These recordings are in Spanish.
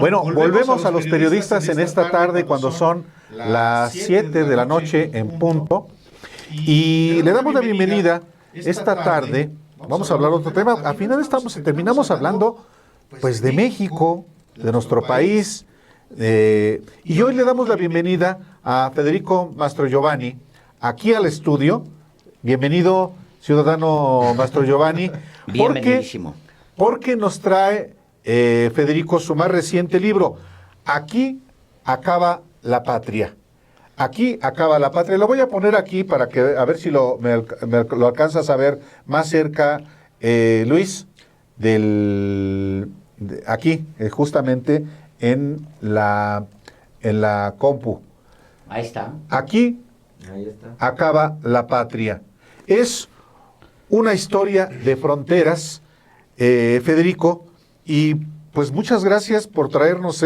Bueno, volvemos a los periodistas en esta tarde cuando son las 7 de la noche en punto y le damos la bienvenida esta tarde. Vamos a hablar de otro tema. Al final terminamos hablando pues de México, de nuestro país, y hoy le damos la bienvenida a Federico Mastrogiovanni aquí al estudio. Bienvenido, ciudadano Mastrogiovanni. Bienvenidísimo. Porque nos trae Federico su más reciente libro. Aquí acaba la patria. Aquí acaba la patria. Lo voy a poner aquí para que a ver si lo alcanzas a ver más cerca, Luis, aquí, justamente en la compu. Ahí está. Aquí Ahí está. acaba la patria. Es una historia de fronteras, Federico, y pues muchas gracias por traernos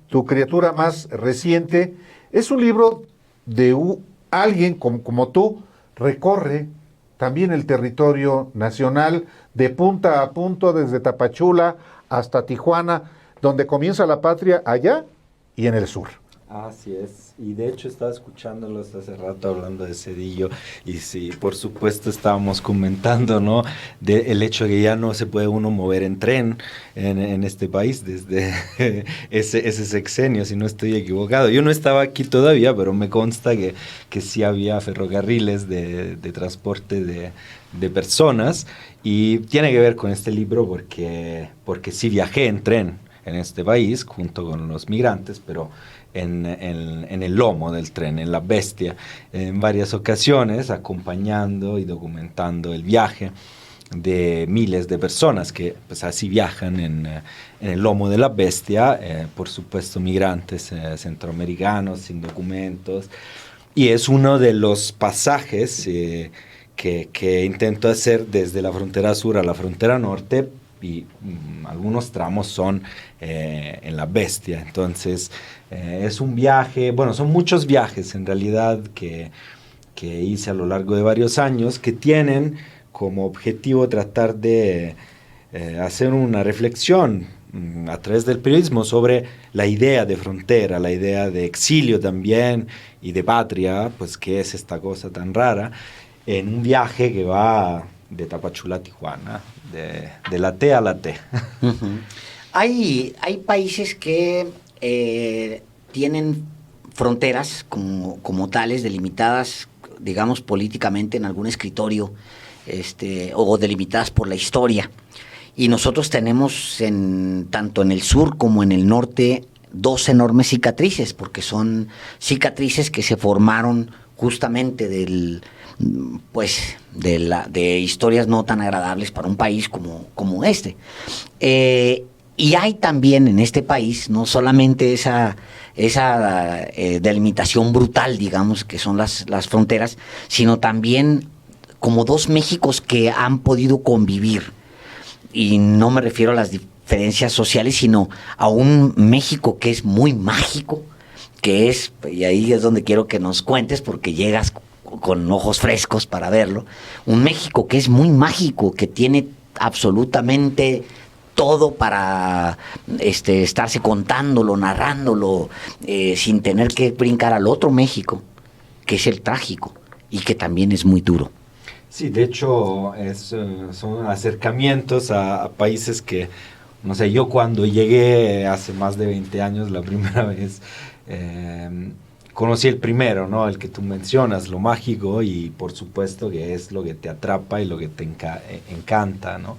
tu criatura más reciente. Es un libro de alguien como tú, recorre también el territorio nacional de punta a punta, desde Tapachula hasta Tijuana, donde comienza la patria allá y en el sur. Así es, y de hecho estaba escuchándolos hace rato hablando de Cedillo, y sí, por supuesto estábamos comentando, ¿no?, el hecho de que ya no se puede uno mover en tren en este país desde ese sexenio, si no estoy equivocado. Yo no estaba aquí todavía, pero me consta que sí había ferrocarriles de transporte de personas, y tiene que ver con este libro porque sí viajé en tren en este país junto con los migrantes, pero en el lomo del tren, en la bestia, en varias ocasiones, acompañando y documentando el viaje de miles de personas que pues así viajan en el lomo de la bestia, por supuesto migrantes centroamericanos sin documentos, y es uno de los pasajes que intento hacer desde la frontera sur a la frontera norte, y algunos tramos son en la bestia. Entonces es un viaje, bueno, son muchos viajes en realidad que hice a lo largo de varios años, que tienen como objetivo tratar de hacer una reflexión a través del periodismo sobre la idea de frontera, la idea de exilio también, y de patria, pues qué es esta cosa tan rara, en un viaje que va de Tapachula a Tijuana, de la T a la T. Uh-huh. Hay países que tienen fronteras como tales, delimitadas, digamos, políticamente en algún escritorio, o delimitadas por la historia. Y nosotros tenemos, tanto en el sur como en el norte, dos enormes cicatrices, porque son cicatrices que se formaron justamente de historias no tan agradables para un país como este. Y hay también en este país no solamente esa delimitación brutal, digamos, que son las fronteras, sino también como dos Méxicos que han podido convivir. Y no me refiero a las diferencias sociales, sino a un México que es muy mágico, y ahí es donde quiero que nos cuentes, porque llegas con ojos frescos para verlo, un México que es muy mágico, que tiene absolutamente todo para estarse contándolo, narrándolo, sin tener que brincar al otro México, que es el trágico y que también es muy duro. Sí, de hecho son acercamientos a países que, no sé, yo cuando llegué hace más de 20 años la primera vez, conocí el primero, ¿no?, el que tú mencionas, lo mágico, y por supuesto que es lo que te atrapa y lo que te encanta, ¿no?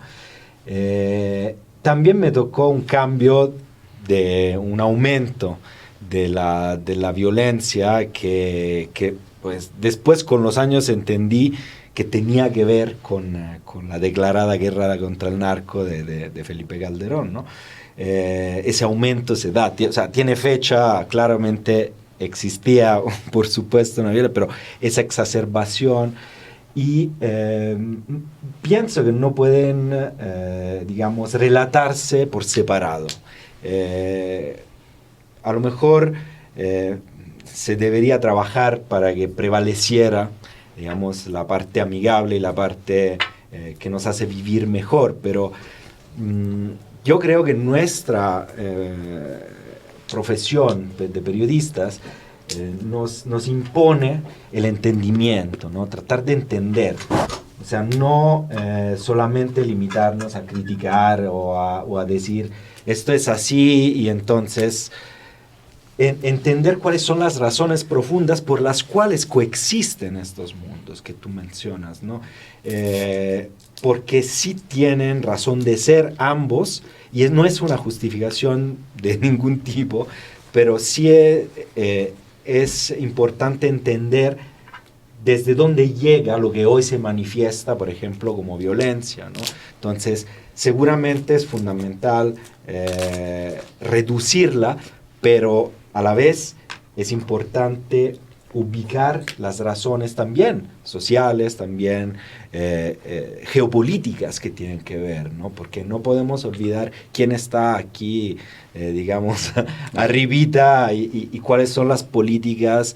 También me tocó un cambio, un aumento de la violencia que pues después con los años entendí que tenía que ver con la declarada guerra contra el narco de Felipe Calderón, ¿no? Ese aumento se da, o sea, tiene fecha, claramente existía, por supuesto, una violencia, pero esa exacerbación, y pienso que no pueden, digamos, relatarse por separado. A lo mejor se debería trabajar para que prevaleciera, digamos, la parte amigable y la parte que nos hace vivir mejor, pero yo creo que nuestra profesión de periodistas nos impone el entendimiento, ¿no? Tratar de entender. O sea, no solamente limitarnos a criticar o a decir esto es así y entonces entender cuáles son las razones profundas por las cuales coexisten estos mundos que tú mencionas, ¿no? Porque sí tienen razón de ser ambos y no es una justificación de ningún tipo, pero sí es importante entender desde dónde llega lo que hoy se manifiesta, por ejemplo, como violencia, ¿no? Entonces, seguramente es fundamental reducirla, pero a la vez es importante ubicar las razones también sociales, también geopolíticas que tienen que ver, ¿no? Porque no podemos olvidar quién está aquí, digamos, arribita y cuáles son las políticas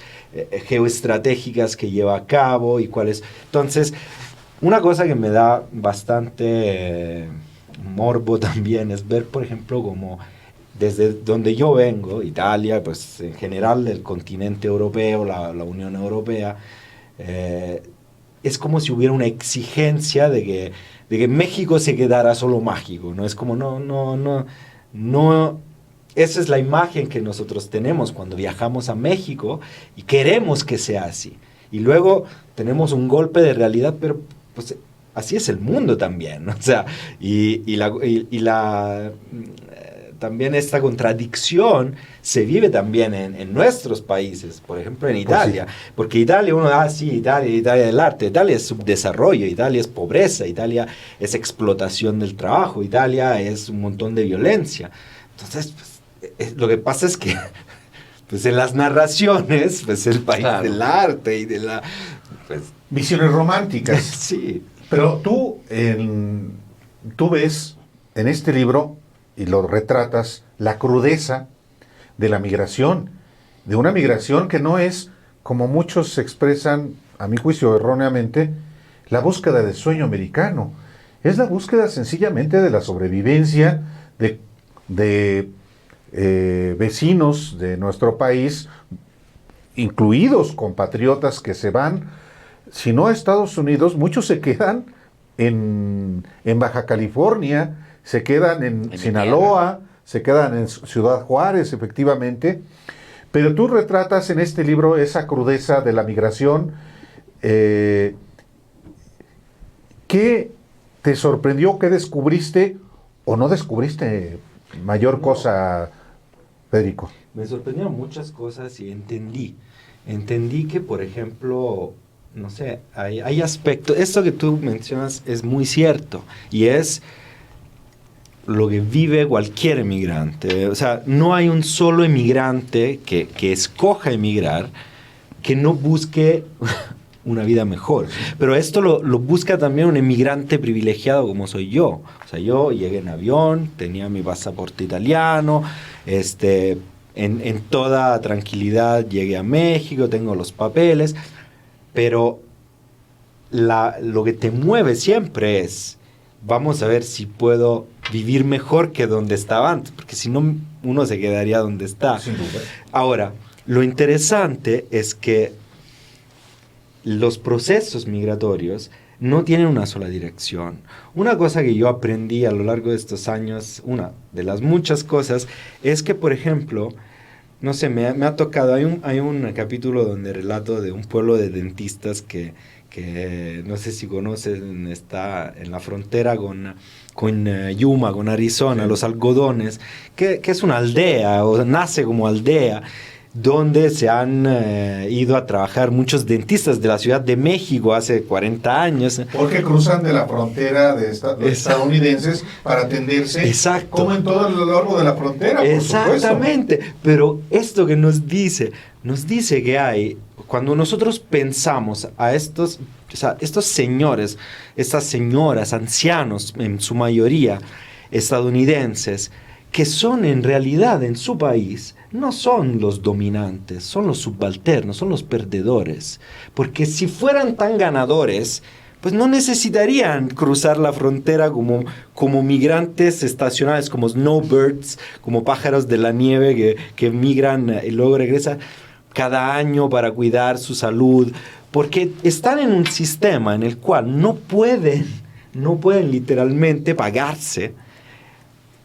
geoestratégicas que lleva a cabo y cuáles... Entonces, una cosa que me da bastante morbo también es ver, por ejemplo, como desde donde yo vengo, Italia, pues en general el continente europeo, la Unión Europea, es como si hubiera una exigencia de que México se quedara solo mágico, ¿no? Es como, no, esa es la imagen que nosotros tenemos cuando viajamos a México y queremos que sea así. Y luego tenemos un golpe de realidad, pero pues así es el mundo también, ¿no? O sea, también esta contradicción se vive también en nuestros países, por ejemplo en Italia, pues sí. Porque Italia, Italia del arte, Italia es subdesarrollo, Italia es pobreza, Italia es explotación del trabajo, Italia es un montón de violencia. Entonces, pues, lo que pasa es que pues en las narraciones, pues el país del arte y de la... Pues, visiones románticas. Sí. Pero tú ves en este libro, y lo retratas, la crudeza de la migración, de una migración que no es, como muchos expresan, a mi juicio erróneamente, la búsqueda del sueño americano. Es la búsqueda sencillamente de la sobrevivencia de vecinos de nuestro país, incluidos compatriotas que se van, si no a Estados Unidos, muchos se quedan en Baja California, se quedan en Sinaloa, se quedan en Ciudad Juárez, efectivamente. Pero tú retratas en este libro esa crudeza de la migración. ¿Qué te sorprendió? ¿Qué descubriste? ¿O no descubriste mayor cosa, Federico? Me sorprendieron muchas cosas y entendí que, por ejemplo, no sé, hay aspectos, esto que tú mencionas es muy cierto, y es lo que vive cualquier emigrante. O sea, no hay un solo emigrante que escoja emigrar que no busque una vida mejor. Pero esto lo busca también un emigrante privilegiado como soy yo. O sea, yo llegué en avión, tenía mi pasaporte italiano, en toda tranquilidad llegué a México, tengo los papeles, pero lo que te mueve siempre es: vamos a ver si puedo vivir mejor que donde estaba antes, porque si no, uno se quedaría donde está. Sin duda. Ahora, lo interesante es que los procesos migratorios no tienen una sola dirección. Una cosa que yo aprendí a lo largo de estos años, una de las muchas cosas, es que, por ejemplo, no sé, me ha tocado, hay un capítulo donde relato de un pueblo de dentistas que no sé si conocen, está en la frontera con Yuma, con Arizona, sí. Los Algodones, que es una aldea, o nace como aldea, donde se han ido a trabajar muchos dentistas de la Ciudad de México hace 40 años. Porque cruzan de la frontera de estadounidenses para atenderse. Exacto. Como en todo lo largo de la frontera, por exactamente. supuesto. Pero esto que nos dice que hay, cuando nosotros pensamos a estos señores, estas señoras, ancianos en su mayoría, estadounidenses, que son en realidad en su país, no son los dominantes, son los subalternos, son los perdedores. Porque si fueran tan ganadores, pues no necesitarían cruzar la frontera como migrantes estacionales, como snowbirds, como pájaros de la nieve que migran y luego regresan cada año para cuidar su salud, porque están en un sistema en el cual no pueden literalmente pagarse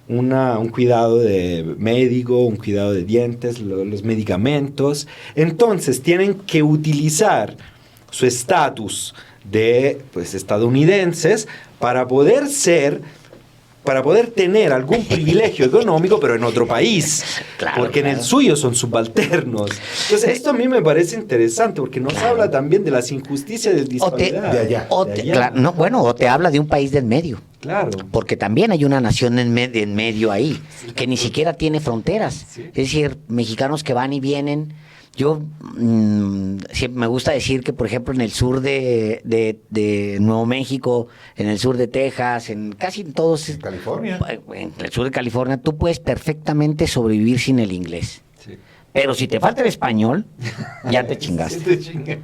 un cuidado de médico, un cuidado de dientes, los medicamentos. Entonces tienen que utilizar su estatus de pues, estadounidenses para poder tener algún privilegio económico, pero en otro país, Claro, porque en el suyo son subalternos. Entonces, esto a mí me parece interesante, porque nos habla también de las injusticias del disparidad. de allá. O te habla de un país del medio. Claro. Porque también hay una nación en medio ahí, que ni siquiera tiene fronteras. Sí. Es decir, mexicanos que van y vienen. Yo siempre me gusta decir que, por ejemplo, en el sur de Nuevo México, en el sur de Texas, en casi todos... California. En el sur de California, tú puedes perfectamente sobrevivir sin el inglés. Sí. Pero si te falta el español, ya te chingaste. Sí, te chingué.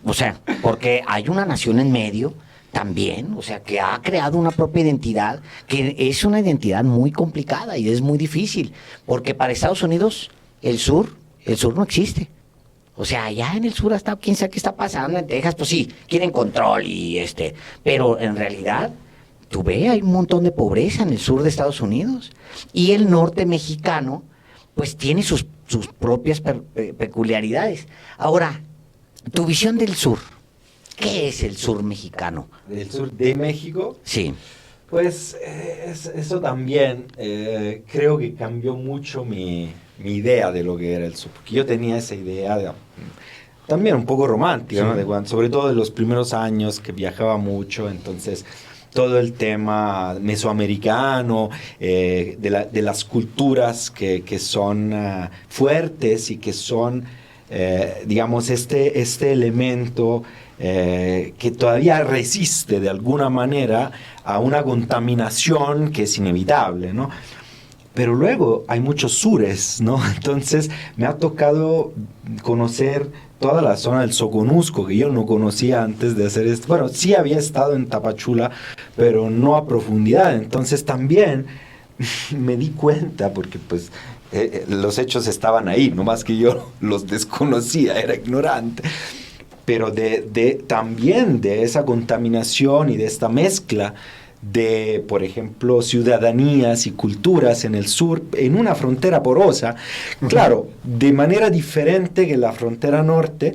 O sea, porque hay una nación en medio también, o sea, que ha creado una propia identidad, que es una identidad muy complicada y es muy difícil, porque para Estados Unidos el sur no existe. O sea, allá en el sur hasta quién sabe qué está pasando, en Texas, pues sí, quieren control pero en realidad, tú ves, hay un montón de pobreza en el sur de Estados Unidos, y el norte mexicano, pues tiene sus propias peculiaridades. Ahora, tu visión del sur, ¿qué es el sur mexicano? Del sur de México. Sí. Pues eso también creo que cambió mucho mi idea de lo que era el sur, porque yo tenía esa idea también un poco romántica, ¿no? Sobre todo de los primeros años que viajaba mucho, entonces todo el tema mesoamericano, de las culturas que son fuertes y que son, digamos, este elemento que todavía resiste de alguna manera a una contaminación que es inevitable, ¿no? Pero luego hay muchos sures, ¿no? Entonces me ha tocado conocer toda la zona del Soconusco, que yo no conocía antes de hacer esto. Bueno, sí había estado en Tapachula, pero no a profundidad. Entonces también me di cuenta, porque pues los hechos estaban ahí, no más que yo los desconocía, era ignorante. Pero también de esa contaminación y de esta mezcla de, por ejemplo, ciudadanías y culturas en el sur, en una frontera porosa, claro, de manera diferente que la frontera norte,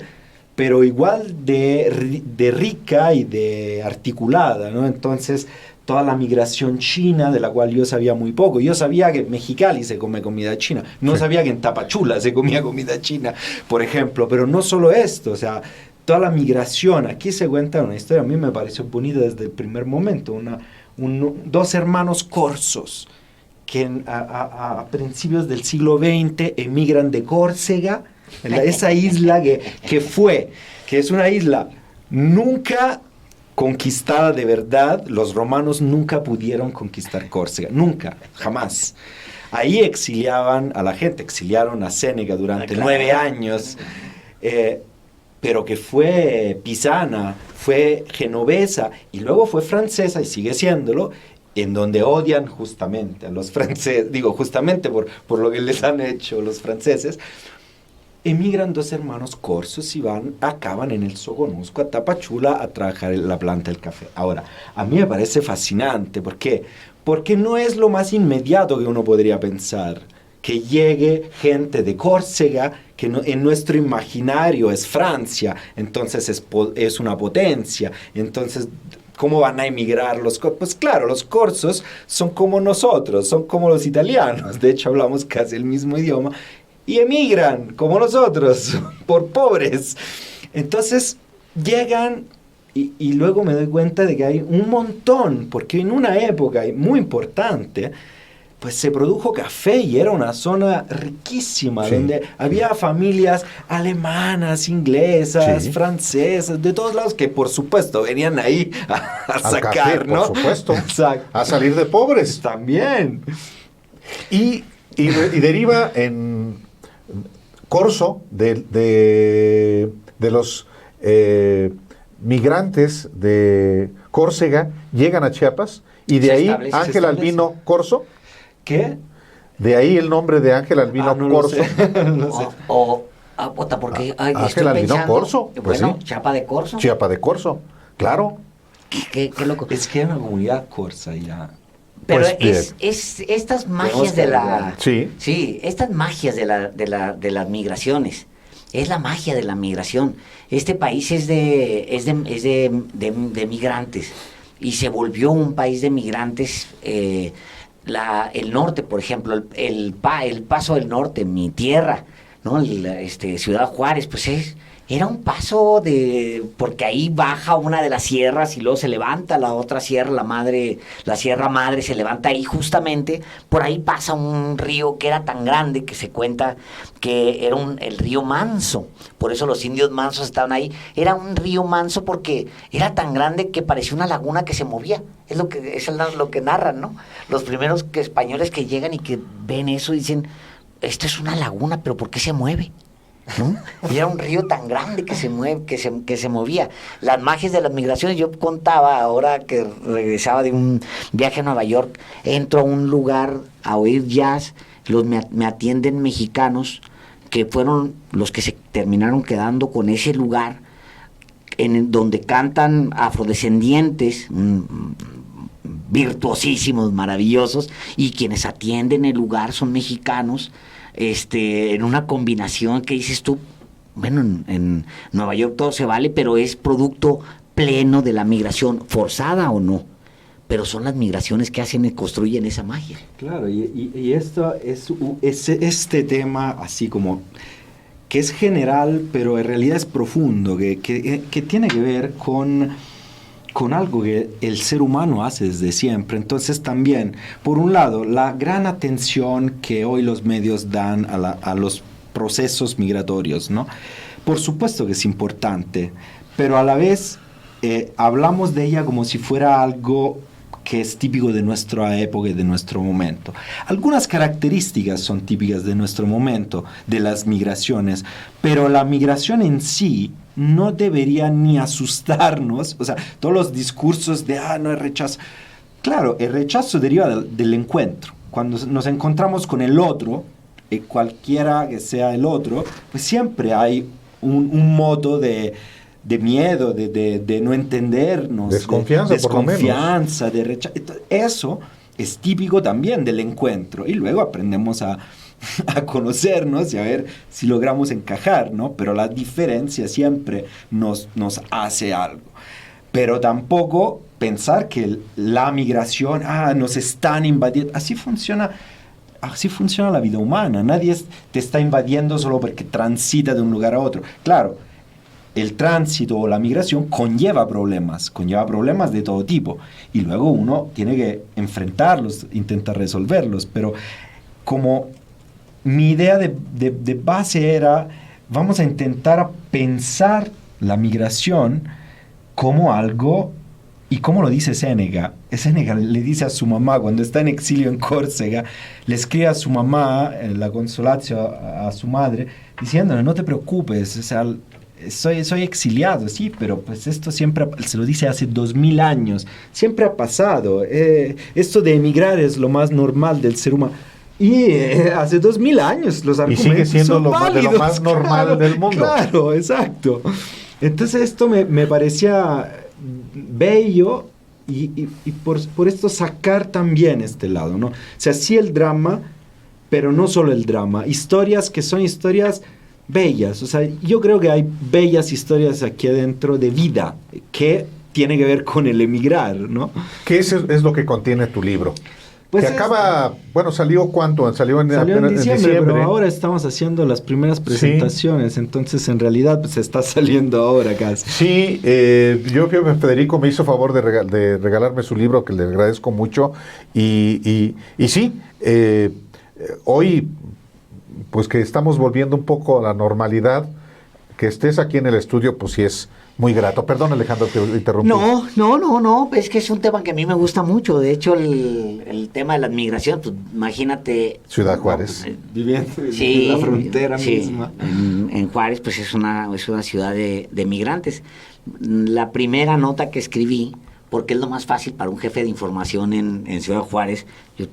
pero igual de rica y de articulada, ¿no? Entonces, toda la migración china, de la cual yo sabía muy poco. Yo sabía que en Mexicali se come comida china, no sabía que en Tapachula se comía comida china, por ejemplo, pero no solo esto, o sea, toda la migración. Aquí se cuenta una historia, a mí me pareció bonita desde el primer momento, dos hermanos corsos que a principios del siglo XX emigran de Córcega, esa isla que es una isla nunca conquistada de verdad. Los romanos nunca pudieron conquistar Córcega, nunca, jamás. Ahí exiliaban a la gente, exiliaron a Séneca durante 9 años, pero que fue pisana, fue genovesa y luego fue francesa y sigue siéndolo, en donde odian justamente a los franceses, digo justamente por lo que les han hecho los franceses. Emigran dos hermanos corsos y acaban en el Soconusco, a Tapachula, a trabajar en la planta del café. Ahora, a mí me parece fascinante, ¿por qué? Porque no es lo más inmediato que uno podría pensar, que llegue gente de Córcega, que en nuestro imaginario es Francia, entonces es una potencia, entonces ¿cómo van a emigrar los corsos? Pues claro, los corsos son como nosotros, son como los italianos, de hecho hablamos casi el mismo idioma, y emigran como nosotros, por pobres. Entonces llegan y luego me doy cuenta de que hay un montón, porque en una época muy importante, pues se produjo café y era una zona riquísima, sí, donde había familias alemanas, inglesas, sí, francesas, de todos lados, que por supuesto venían ahí a sacar, café, ¿no? Por supuesto, a salir de pobres. También. Y deriva en corso de los migrantes de Córcega llegan a Chiapas y de ahí Ángel Albino Corzo. ¿Qué? De ahí el nombre de Ángel Albino no Corzo. Lo sé. No lo sé. Porque Ángel Albino Corzo. Pues bueno, sí. Chiapa de Corzo. Chiapa de Corzo, claro. Qué loco. Es que hay una comunidad corsa ya. Pero Pues, es estas magias de la... Sí. Estas magias de las migraciones. Es la magia de la migración. Este país es de migrantes. Y se volvió un país de migrantes. El norte, por ejemplo, el Paso del Norte, mi tierra, ¿no? Ciudad Juárez, pues era un paso porque ahí baja una de las sierras y luego se levanta la otra sierra, la Sierra Madre se levanta ahí justamente, por ahí pasa un río que era tan grande que se cuenta que era el río Manso, por eso los indios mansos estaban ahí, era un río manso porque era tan grande que parecía una laguna que se movía, es lo que narran, ¿no? Los primeros españoles que llegan y que ven eso dicen, esto es una laguna, pero ¿por qué se mueve? ¿No? Y era un río tan grande que se movía. Las magias de las migraciones, yo contaba ahora que regresaba de un viaje a Nueva York, entro a un lugar a oír jazz, me atienden mexicanos que fueron los que se terminaron quedando con ese lugar donde cantan afrodescendientes, virtuosísimos, maravillosos, y quienes atienden el lugar son mexicanos. En una combinación que dices tú, bueno, en Nueva York todo se vale, pero es producto pleno de la migración, forzada o no, pero son las migraciones que hacen y construyen esa magia. Claro, y esto es este tema así como que es general, pero en realidad es profundo, que tiene que ver con algo que el ser humano hace desde siempre. Entonces también, por un lado, la gran atención que hoy los medios dan a los procesos migratorios, ¿no? Por supuesto que es importante, pero a la vez hablamos de ella como si fuera algo que es típico de nuestra época y de nuestro momento. Algunas características son típicas de nuestro momento, de las migraciones, pero la migración en sí no debería ni asustarnos. O sea, todos los discursos de, no hay rechazo. Claro, el rechazo deriva del encuentro. Cuando nos encontramos con el otro, cualquiera que sea el otro, pues siempre hay un modo de miedo, de no entendernos, desconfianza, desconfianza, de rechazo. Eso es típico también del encuentro. Y luego aprendemos a conocernos y a ver si logramos encajar, ¿no? Pero la diferencia siempre nos hace algo. Pero tampoco pensar que la migración, nos están invadiendo. Así funciona la vida humana. Nadie te está invadiendo solo porque transita de un lugar a otro. Claro, el tránsito o la migración conlleva problemas de todo tipo. Y luego uno tiene que enfrentarlos, intentar resolverlos. Pero como mi idea de base era, vamos a intentar pensar la migración como algo, y como lo dice Séneca. Séneca le dice a su mamá, cuando está en exilio en Córcega, le escribe a su mamá, la Consolatio, a su madre, diciéndole, no te preocupes, o sea, soy exiliado, sí, pero pues esto siempre, se lo dice hace 2000 años, siempre ha pasado. Esto de emigrar es lo más normal del ser humano. Y hace 2000 años los argumentos y sigue siendo son válidos, de lo más normal del mundo. Claro, exacto. Entonces esto me parecía bello y por esto sacar también este lado, ¿no? O sea, sí el drama, pero no solo el drama. Historias que son historias bellas. O sea, yo creo que hay bellas historias aquí adentro de vida que tiene que ver con el emigrar, ¿no? ¿Qué es lo que contiene tu libro? Pues que acaba, ¿salió cuánto? Salió en diciembre, pero ahora estamos haciendo las primeras presentaciones, sí. Entonces en realidad pues está saliendo ahora casi. Sí, yo creo que Federico me hizo favor de regalarme su libro, que le agradezco mucho, y sí, hoy pues que estamos volviendo un poco a la normalidad, que estés aquí en el estudio, pues sí es muy grato. Perdón, Alejandro, te interrumpí. No, es que es un tema que a mí me gusta mucho. De hecho, el tema de la migración, pues imagínate. Ciudad Juárez. Viviendo Sí, en la frontera sí, misma. en Juárez, pues es una ciudad de migrantes. La primera nota que escribí, porque es lo más fácil para un jefe de información en Ciudad Juárez, yo,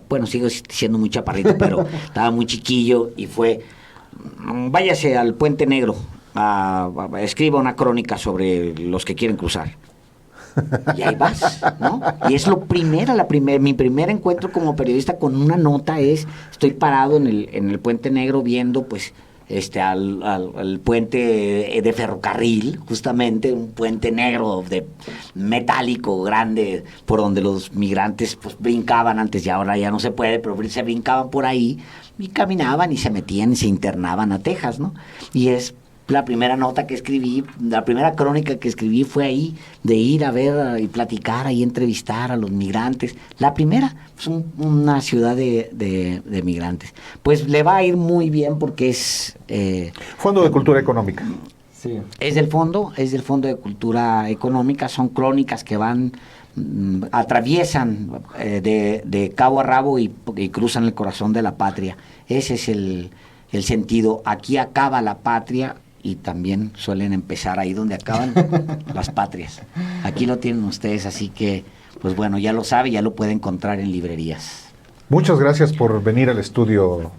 bueno, sigo siendo muy chaparrito, pero estaba muy chiquillo y fue, váyase al Puente Negro, escriba una crónica sobre los que quieren cruzar. Y ahí vas, ¿no? Y es mi primer encuentro como periodista con una nota es, estoy parado en el Puente Negro viendo, pues, al puente de ferrocarril, justamente, un puente negro de metálico grande, por donde los migrantes, pues, brincaban antes, y ahora ya no se puede, pero se brincaban por ahí, y caminaban, y se metían, y se internaban a Texas, ¿no? Y es la primera nota que escribí, la primera crónica que escribí fue ahí, de ir a ver y platicar, ahí entrevistar a los migrantes. La primera, pues una ciudad de migrantes. Pues le va a ir muy bien porque es... Fondo de Cultura Económica. Sí. Es del Fondo de Cultura Económica, son crónicas que van... atraviesan de cabo a rabo y cruzan el corazón de la patria. Ese es el sentido. Aquí acaba la patria y también suelen empezar ahí donde acaban las patrias. Aquí lo tienen ustedes, así que, pues bueno, ya lo sabe, ya lo puede encontrar en librerías. Muchas gracias por venir al estudio,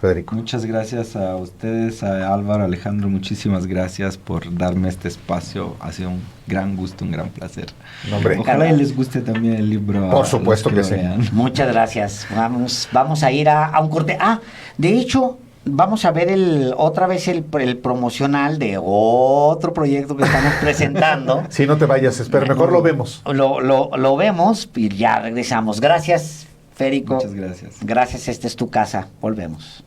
Federico. Muchas gracias a ustedes, a Álvaro, Alejandro, muchísimas gracias por darme este espacio. Ha sido un gran gusto, un gran placer. No, hombre. Ojalá y les guste también el libro. Por supuesto que sí. Muchas gracias. Vamos a ir a un corte. De hecho, vamos a ver otra vez el promocional de otro proyecto que estamos presentando. Sí, no te vayas, espera, mejor lo vemos. Lo vemos y ya regresamos. Gracias, Federico. Muchas gracias. Gracias, esta es tu casa. Volvemos.